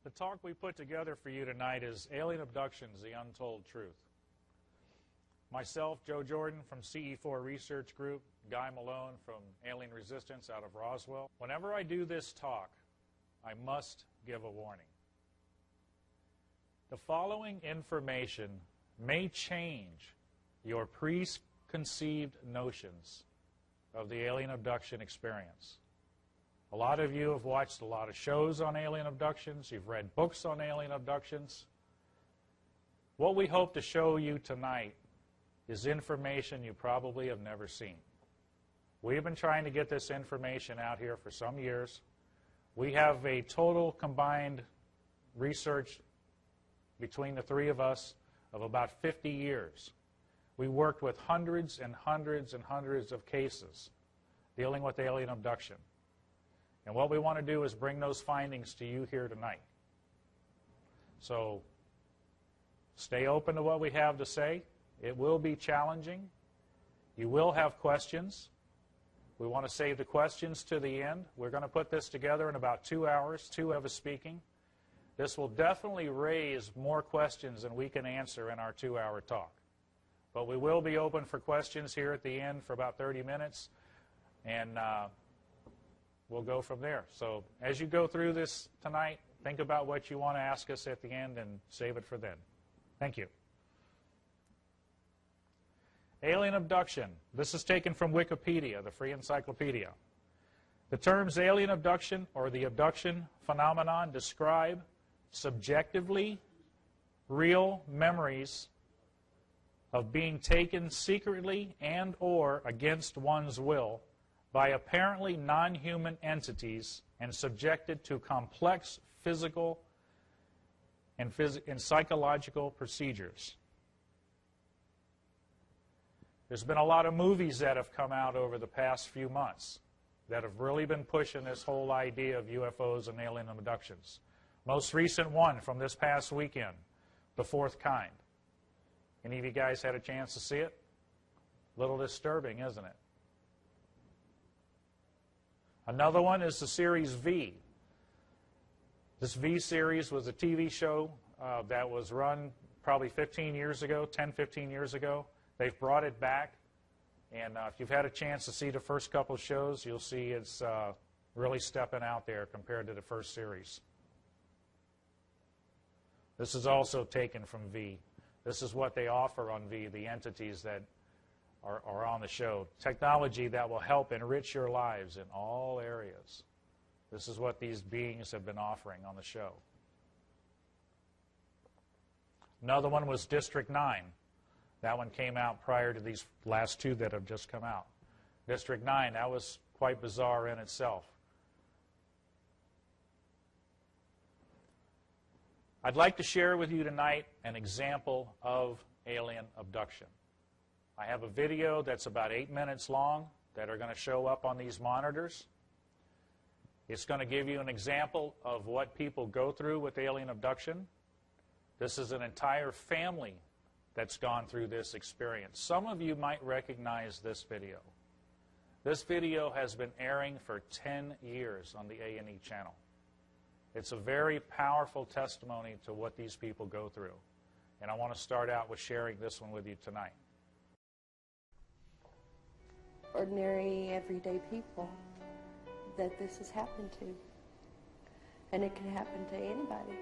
The talk we put together for you tonight is Alien Abductions, the Untold Truth. Myself, Joe Jordan from CE4 Research Group, Guy Malone from Alien Resistance out of Roswell. Whenever I do this talk, I must give a warning. The following information may change your preconceived notions of the alien abduction experience. A lot of you have watched a lot of shows on alien abductions. You've read books on alien abductions. What we hope to show you tonight is information you probably have never seen. We've been trying to get this information out here for some years. We have a total combined research between the three of us of about 50 years. We worked with hundreds and hundreds and hundreds of cases dealing with alien abduction. And what we want to do is bring those findings to you here tonight. So stay open to what we have to say. It will be challenging. You will have questions. We want to save the questions to the end. We're going to put this together in about 2 hours, 2 of us speaking. This will definitely raise more questions than we can answer in our 2-hour talk. But we will be open for questions here at the end for about 30 minutes, and we'll go from there. So as you go through this tonight, think about what you want to ask us at the end and save it for then. Thank you. Alien abduction. This is taken from Wikipedia, the free encyclopedia. The terms alien abduction or the abduction phenomenon describe subjectively real memories of being taken secretly and or against one's will by apparently non-human entities and subjected to complex physical and psychological procedures. There's been a lot of movies that have come out over the past few months that have really been pushing this whole idea of UFOs and alien abductions. Most recent one from this past weekend, The Fourth Kind. Any of you guys had a chance to see it? A little disturbing, isn't it? Another one is the series V. This V series was a TV show that was run probably 15 years ago, 10, 15 years ago. They've brought it back, and if you've had a chance to see the first couple of shows, you'll see it's really stepping out there compared to the first series. This is also taken from V. This is what they offer on V, the entities that are on the show. Technology that will help enrich your lives in all areas. This is what these beings have been offering on the show. Another one was District 9. That one came out prior to these last two that have just come out. District 9, that was quite bizarre in itself. I'd like to share with you tonight an example of alien abduction. I have a video that's about 8 minutes long that are going to show up on these monitors. It's going to give you an example of what people go through with alien abduction. This is an entire family that's gone through this experience. Some of you might recognize this video. This video has been airing for 10 years on the A&E channel. It's a very powerful testimony to what these people go through. And I want to start out with sharing this one with you tonight. Ordinary, everyday people that this has happened to. And it can happen to anybody.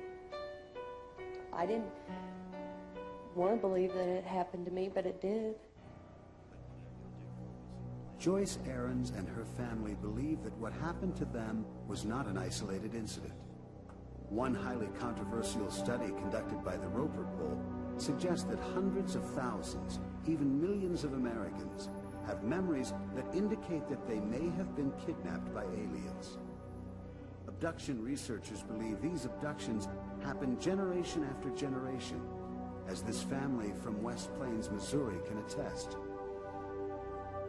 I didn't want to believe that it happened to me, but it did. Joyce Aarons and her family believe that what happened to them was not an isolated incident. One highly controversial study conducted by the Roper Poll suggests that hundreds of thousands, even millions of Americans, have memories that indicate that they may have been kidnapped by aliens. Abduction researchers believe these abductions happen generation after generation, as this family from West Plains, Missouri can attest.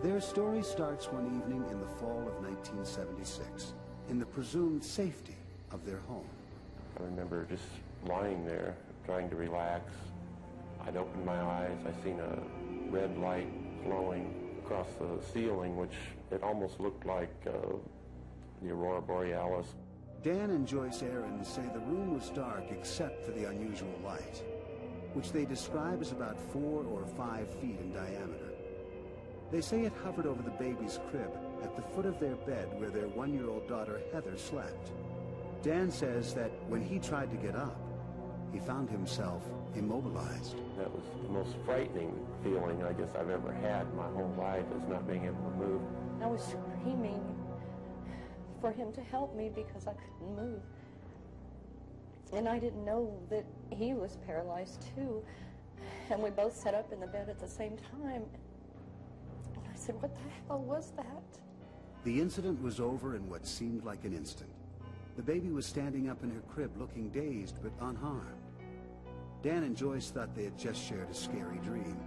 Their story starts one evening in the fall of 1976, in the presumed safety of their home. I remember just lying there, trying to relax. I'd opened my eyes, I seen a red light flowing across the ceiling, which it almost looked like the Aurora Borealis. Dan and Joyce Aarons say the room was dark except for the unusual light, which they describe as about 4 or 5 feet in diameter. They say it hovered over the baby's crib at the foot of their bed where their 1-year-old daughter Heather slept. Dan says that when he tried to get up, he found himself immobilized. That was the most frightening feeling I guess I've ever had in my whole life, is not being able to move. I was screaming for him to help me because I couldn't move. And I didn't know that he was paralyzed too. And we both sat up in the bed at the same time. And I said, what the hell was that? The incident was over in what seemed like an instant. The baby was standing up in her crib looking dazed but unharmed. Dan and Joyce thought they had just shared a scary dream.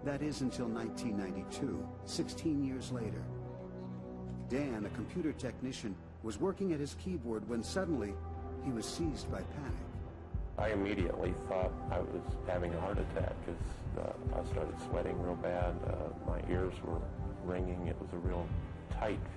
That is until 1992, 16 years later. Dan, a computer technician, was working at his keyboard when suddenly he was seized by panic. I immediately thought I was having a heart attack because I started sweating real bad. My ears were ringing. It was a real tight